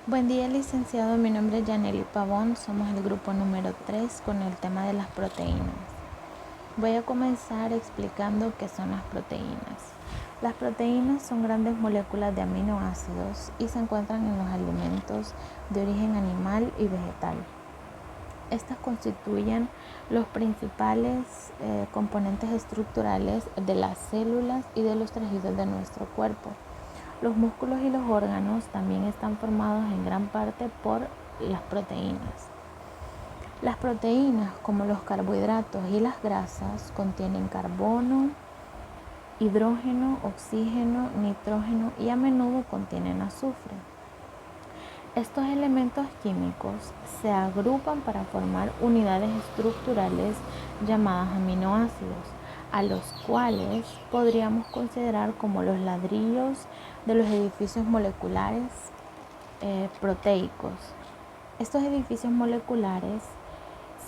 Buen día, licenciado. Mi nombre es Yanely Pavón. Somos el grupo número 3 con el tema de las proteínas. Voy a comenzar explicando qué son las proteínas. Las proteínas son grandes moléculas de aminoácidos y se encuentran en los alimentos de origen animal y vegetal. Estas constituyen los principales componentes estructurales de las células y de los tejidos de nuestro cuerpo. Los músculos y los órganos también están formados en gran parte por las proteínas. Las proteínas, como los carbohidratos y las grasas, contienen carbono, hidrógeno, oxígeno, nitrógeno y a menudo contienen azufre. Estos elementos químicos se agrupan para formar unidades estructurales llamadas aminoácidos, a los cuales podríamos considerar como los ladrillos de los edificios moleculares proteicos. Estos edificios moleculares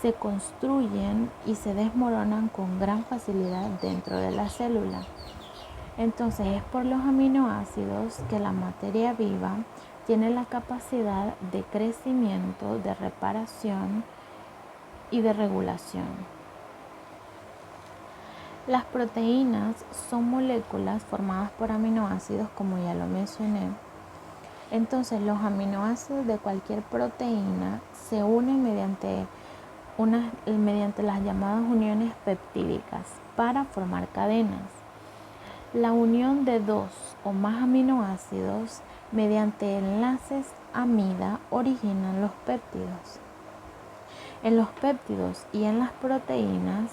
se construyen y se desmoronan con gran facilidad dentro de la célula. Entonces es por los aminoácidos que la materia viva tiene la capacidad de crecimiento, de reparación y de regulación. Las proteínas son moléculas formadas por aminoácidos, como ya lo mencioné. Entonces los aminoácidos de cualquier proteína se unen mediante las llamadas uniones peptídicas para formar cadenas. La unión de dos o más aminoácidos mediante enlaces amida originan los péptidos. En los péptidos y en las proteínas,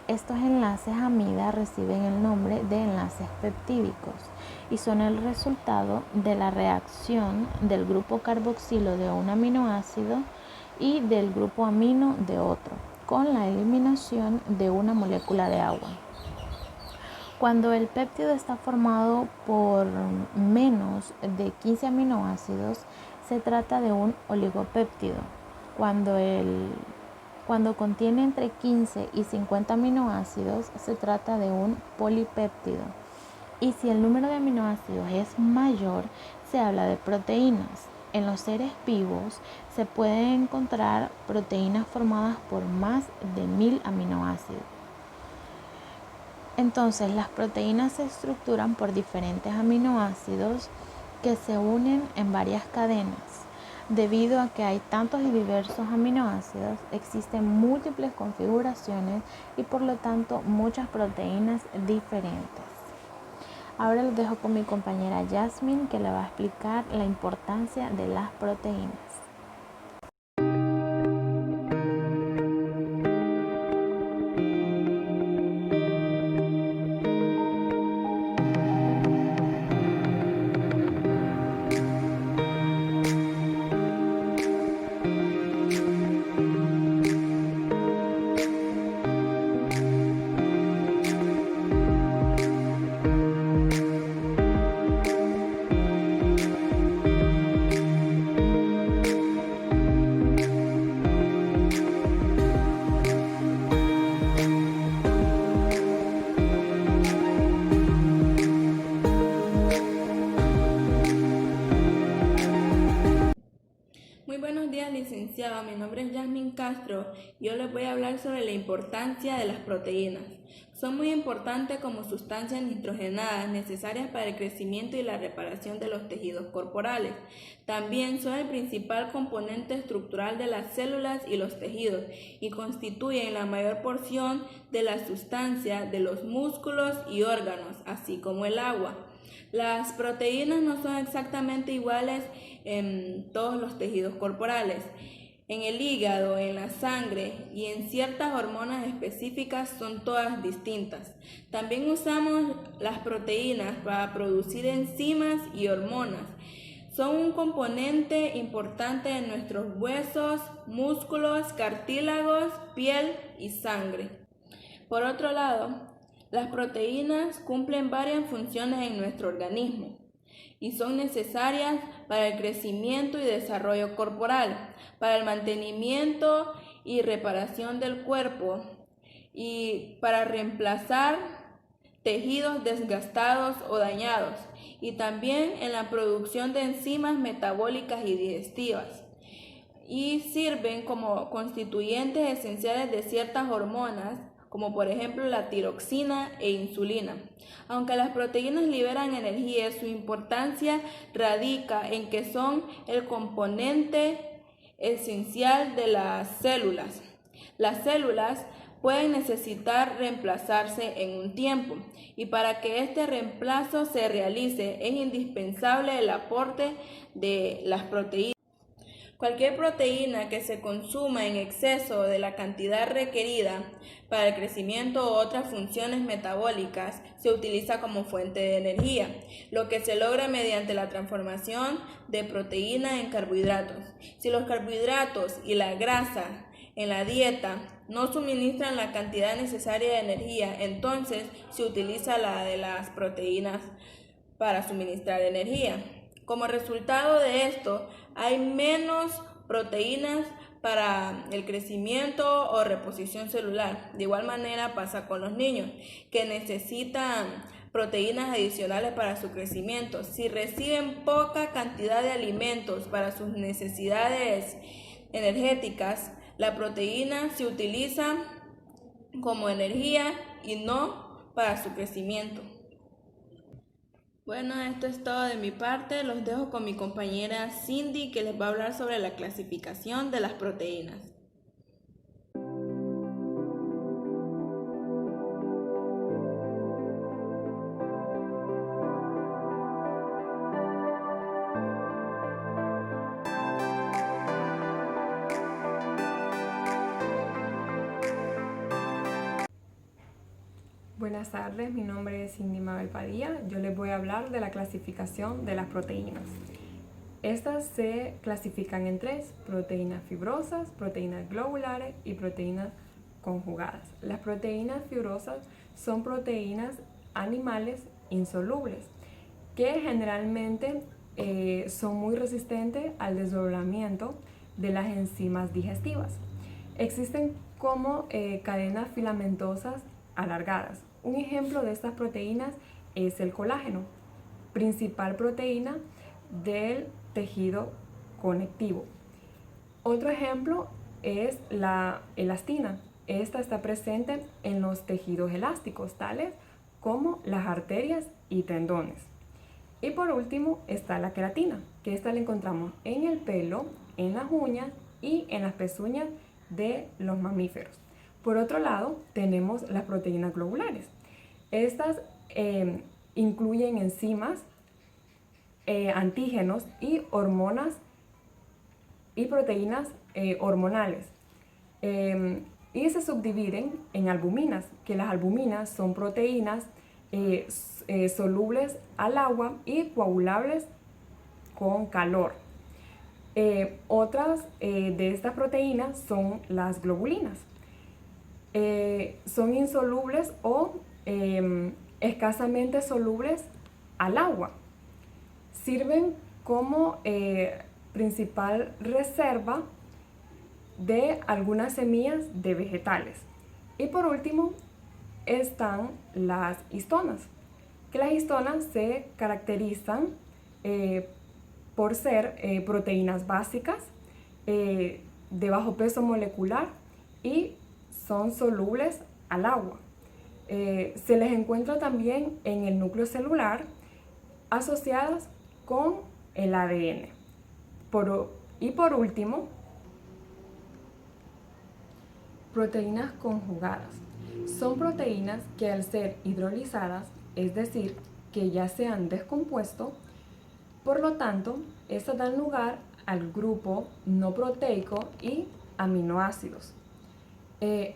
estos enlaces amida reciben el nombre de enlaces peptídicos y son el resultado de la reacción del grupo carboxilo de un aminoácido y del grupo amino de otro, con la eliminación de una molécula de agua. Cuando el péptido está formado por menos de 15 aminoácidos, se trata de un oligopéptido. Cuando contiene entre 15 y 50 aminoácidos, se trata de un polipéptido. Y si el número de aminoácidos es mayor, se habla de proteínas. En los seres vivos se pueden encontrar proteínas formadas por más de 1000 aminoácidos. Entonces, las proteínas se estructuran por diferentes aminoácidos que se unen en varias cadenas. Debido a que hay tantos y diversos aminoácidos, existen múltiples configuraciones y por lo tanto muchas proteínas diferentes. Ahora los dejo con mi compañera Jasmine, que le va a explicar la importancia de las proteínas. Muy buenos días, licenciado. Mi nombre es Yasmin Castro y yo les voy a hablar sobre la importancia de las proteínas. Son muy importantes como sustancias nitrogenadas necesarias para el crecimiento y la reparación de los tejidos corporales. También son el principal componente estructural de las células y los tejidos y constituyen la mayor porción de la sustancia de los músculos y órganos, así como el agua. Las proteínas no son exactamente iguales en todos los tejidos corporales. En el hígado, en la sangre y en ciertas hormonas específicas son todas distintas. También usamos las proteínas para producir enzimas y hormonas. Son un componente importante en nuestros huesos, músculos, cartílagos, piel y sangre. Por otro lado, las proteínas cumplen varias funciones en nuestro organismo y son necesarias para el crecimiento y desarrollo corporal, para el mantenimiento y reparación del cuerpo y para reemplazar tejidos desgastados o dañados, y también en la producción de enzimas metabólicas y digestivas, y sirven como constituyentes esenciales de ciertas hormonas, como por ejemplo la tiroxina e insulina. Aunque las proteínas liberan energía, su importancia radica en que son el componente esencial de las células. Las células pueden necesitar reemplazarse en un tiempo, y para que este reemplazo se realice es indispensable el aporte de las proteínas. Cualquier proteína que se consuma en exceso de la cantidad requerida para el crecimiento u otras funciones metabólicas se utiliza como fuente de energía, lo que se logra mediante la transformación de proteína en carbohidratos. Si los carbohidratos y la grasa en la dieta no suministran la cantidad necesaria de energía, entonces se utiliza la de las proteínas para suministrar energía. Como resultado de esto, hay menos proteínas para el crecimiento o reposición celular. De igual manera pasa con los niños, que necesitan proteínas adicionales para su crecimiento. Si reciben poca cantidad de alimentos para sus necesidades energéticas, la proteína se utiliza como energía y no para su crecimiento. Bueno, esto es todo de mi parte. Los dejo con mi compañera Cindy, que les va a hablar sobre la clasificación de las proteínas. Buenas tardes, mi nombre es Cindy Mabel Padilla. Yo les voy a hablar de la clasificación de las proteínas. Estas se clasifican en tres: proteínas fibrosas, proteínas globulares y proteínas conjugadas. Las proteínas fibrosas son proteínas animales insolubles que generalmente son muy resistentes al desdoblamiento de las enzimas digestivas. Existen como cadenas filamentosas alargadas. Un ejemplo de estas proteínas es el colágeno, principal proteína del tejido conectivo. Otro ejemplo es la elastina. Esta está presente en los tejidos elásticos, tales como las arterias y tendones. Y por último está la queratina, que esta la encontramos en el pelo, en las uñas y en las pezuñas de los mamíferos. Por otro lado, tenemos las proteínas globulares. Estas incluyen enzimas, antígenos y hormonas y proteínas hormonales. Y se subdividen en albuminas, que las albuminas son proteínas solubles al agua y coagulables con calor. Otras de estas proteínas son las globulinas. Son insolubles o escasamente solubles al agua. Sirven como principal reserva de algunas semillas de vegetales. Y por último están las histonas, que las histonas se caracterizan por ser proteínas básicas de bajo peso molecular y son solubles al agua. Se les encuentra también en el núcleo celular, asociadas con el ADN. Y por último, proteínas conjugadas. Son proteínas que al ser hidrolizadas, es decir, que ya se han descompuesto, por lo tanto, estas dan lugar al grupo no proteico y aminoácidos.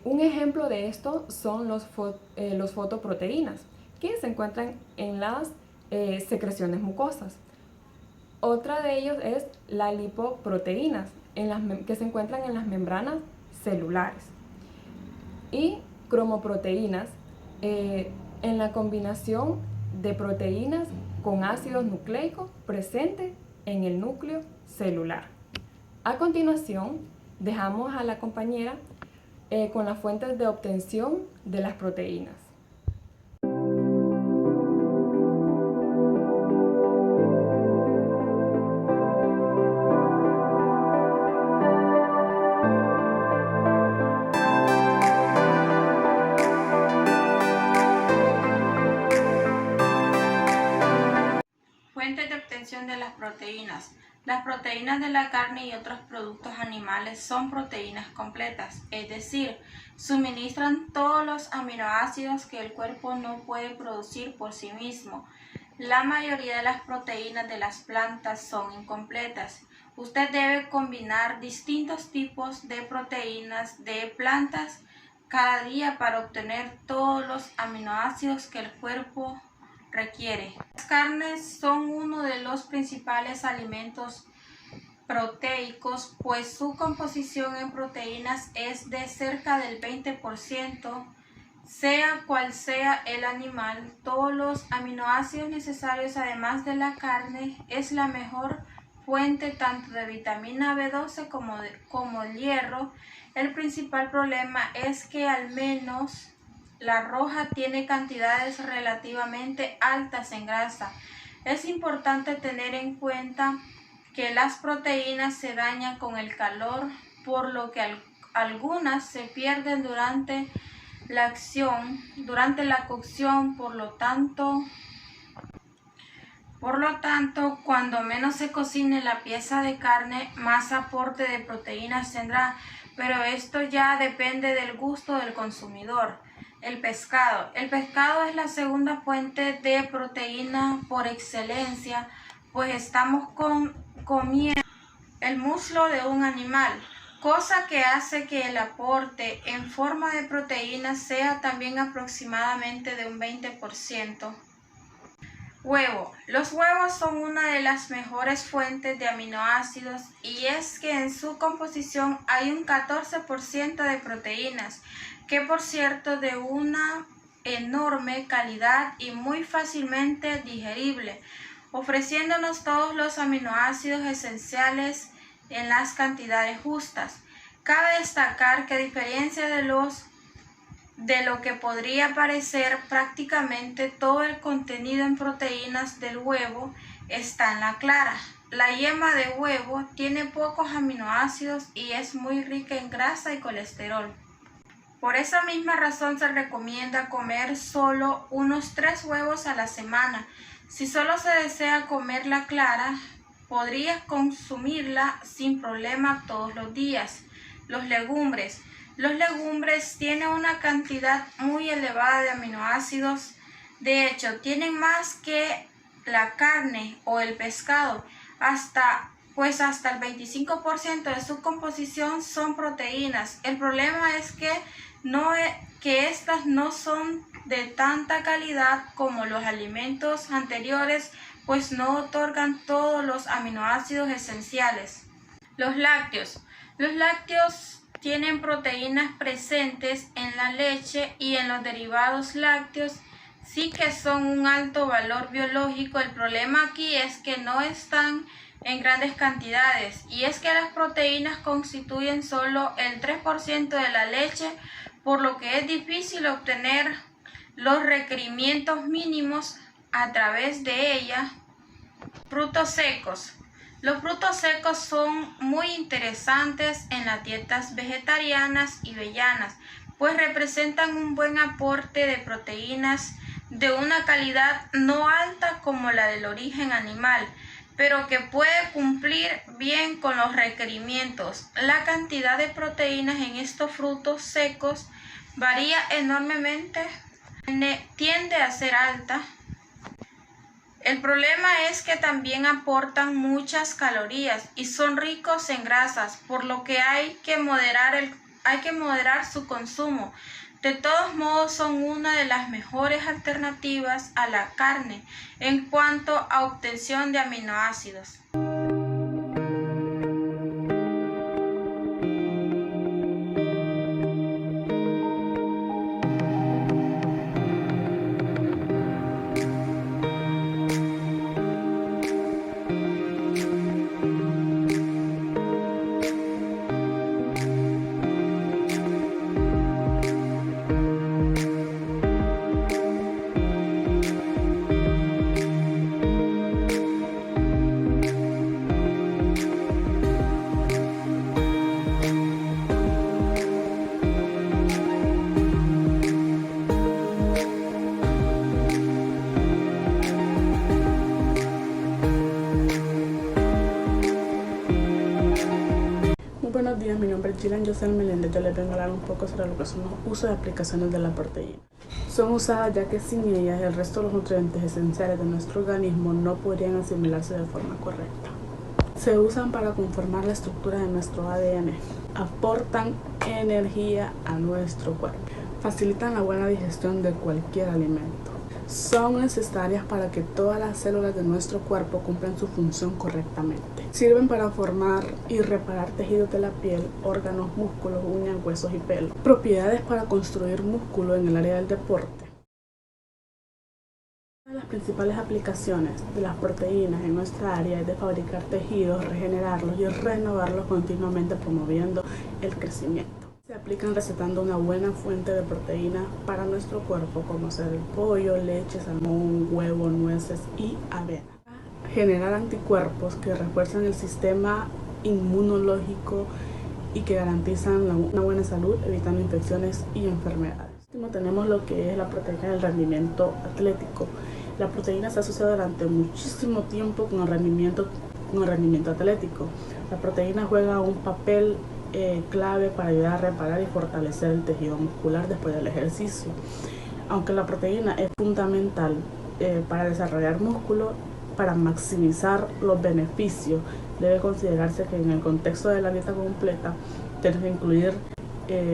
Un ejemplo de esto son los fotoproteínas, que se encuentran en las secreciones mucosas. Otra de ellos es las lipoproteínas, que se encuentran en las membranas celulares. Y cromoproteínas, en la combinación de proteínas con ácidos nucleicos presentes en el núcleo celular. A continuación, dejamos a la compañera con las fuentes de obtención de las proteínas. de las proteínas. Las proteínas de la carne y otros productos animales son proteínas completas, es decir, suministran todos los aminoácidos que el cuerpo no puede producir por sí mismo. La mayoría de las proteínas de las plantas son incompletas. Usted debe combinar distintos tipos de proteínas de plantas cada día para obtener todos los aminoácidos que el cuerpo requiere. Las carnes son uno de los principales alimentos proteicos, pues su composición en proteínas es de cerca del 20%. Sea cual sea el animal, todos los aminoácidos necesarios además de la carne es la mejor fuente tanto de vitamina B12 como el hierro. El principal problema es que al menos la roja tiene cantidades relativamente altas en grasa. Es importante tener en cuenta que las proteínas se dañan con el calor, por lo que algunas se pierden durante la cocción, por lo tanto, cuando menos se cocine la pieza de carne, más aporte de proteínas tendrá, pero esto ya depende del gusto del consumidor. El pescado. El pescado es la segunda fuente de proteína por excelencia, pues estamos comiendo el muslo de un animal, cosa que hace que el aporte en forma de proteínas sea también aproximadamente de un 20%. Huevo. Los huevos son una de las mejores fuentes de aminoácidos y es que en su composición hay un 14% de proteínas, que por cierto de una enorme calidad y muy fácilmente digerible, ofreciéndonos todos los aminoácidos esenciales en las cantidades justas. Cabe destacar que a diferencia de lo que podría parecer, prácticamente todo el contenido en proteínas del huevo está en la clara. La yema de huevo tiene pocos aminoácidos y es muy rica en grasa y colesterol. Por esa misma razón se recomienda comer solo unos 3 huevos a la semana. Si solo se desea comer la clara, podría consumirla sin problema todos los días. Los legumbres. Los legumbres tienen una cantidad muy elevada de aminoácidos. De hecho, tienen más que la carne o el pescado. Hasta el 25% de su composición son proteínas. El problema es que estas no son de tanta calidad como los alimentos anteriores, pues no otorgan todos los aminoácidos esenciales. Los lácteos. Los lácteos tienen proteínas presentes en la leche y en los derivados lácteos, sí que son un alto valor biológico. El problema aquí es que no están en grandes cantidades y es que las proteínas constituyen solo el 3% de la leche, por lo que es difícil obtener los requerimientos mínimos a través de ella. Frutos secos. Los frutos secos son muy interesantes en las dietas vegetarianas y veganas, pues representan un buen aporte de proteínas de una calidad no alta como la del origen animal, pero que puede cumplir bien con los requerimientos. La cantidad de proteínas en estos frutos secos varía enormemente, tiende a ser alta. El problema es que también aportan muchas calorías y son ricos en grasas, por lo que hay que moderar su consumo. De todos modos, son una de las mejores alternativas a la carne en cuanto a obtención de aminoácidos. días, mi nombre es Gilan Yosel Meléndez. Yo les vengo a hablar un poco sobre lo que son los usos y aplicaciones de la proteína. Son usadas ya que sin ellas el resto de los nutrientes esenciales de nuestro organismo no podrían asimilarse de forma correcta. Se usan para conformar la estructura de nuestro ADN, aportan energía a nuestro cuerpo, facilitan la buena digestión de cualquier alimento. Son necesarias para que todas las células de nuestro cuerpo cumplan su función correctamente. Sirven para formar y reparar tejidos de la piel, órganos, músculos, uñas, huesos y pelo. Propiedades para construir músculo en el área del deporte. Una de las principales aplicaciones de las proteínas en nuestra área es de fabricar tejidos, regenerarlos y renovarlos continuamente, promoviendo el crecimiento. Se aplican recetando una buena fuente de proteínas para nuestro cuerpo, como ser el pollo, leche, salmón, huevo, nueces y avena. Generar anticuerpos que refuerzan el sistema inmunológico y que garantizan una buena salud, evitando infecciones y enfermedades. Por último, tenemos lo que es la proteína del rendimiento atlético. La proteína se asocia durante muchísimo tiempo con el rendimiento atlético. La proteína juega un papel clave para ayudar a reparar y fortalecer el tejido muscular después del ejercicio. Aunque la proteína es fundamental para desarrollar músculo, para maximizar los beneficios, debe considerarse que en el contexto de la dieta completa tiene que incluir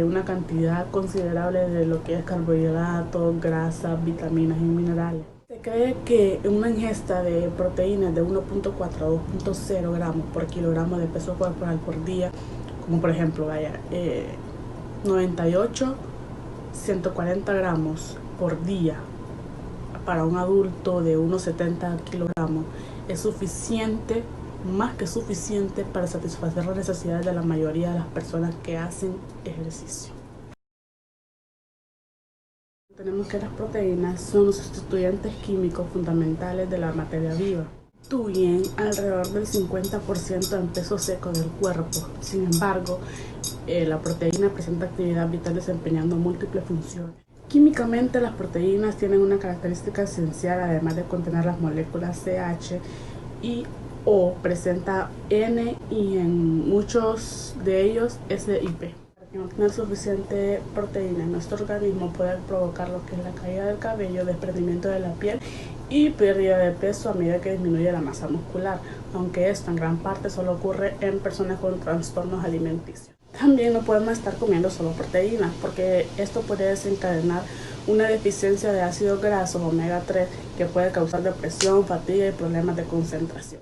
una cantidad considerable de lo que es carbohidratos, grasas, vitaminas y minerales. Se cree que una ingesta de proteínas de 1.4 a 2.0 gramos por kilogramo de peso corporal por día, como por ejemplo 98, 140 gramos por día para un adulto de unos 70 kilogramos, es suficiente, más que suficiente, para satisfacer las necesidades de la mayoría de las personas que hacen ejercicio. Tenemos que las proteínas son los sustituyentes químicos fundamentales de la materia viva. Constituyen alrededor del 50% en peso seco del cuerpo. Sin embargo, la proteína presenta actividad vital desempeñando múltiples funciones. Químicamente, las proteínas tienen una característica esencial, además de contener las moléculas CH y O, presenta N y en muchos de ellos SIP. No tener suficiente proteína en nuestro organismo puede provocar lo que es la caída del cabello, desprendimiento de la piel y pérdida de peso a medida que disminuye la masa muscular, aunque esto en gran parte solo ocurre en personas con trastornos alimenticios. También no podemos estar comiendo solo proteínas, porque esto puede desencadenar una deficiencia de ácidos grasos omega 3 que puede causar depresión, fatiga y problemas de concentración.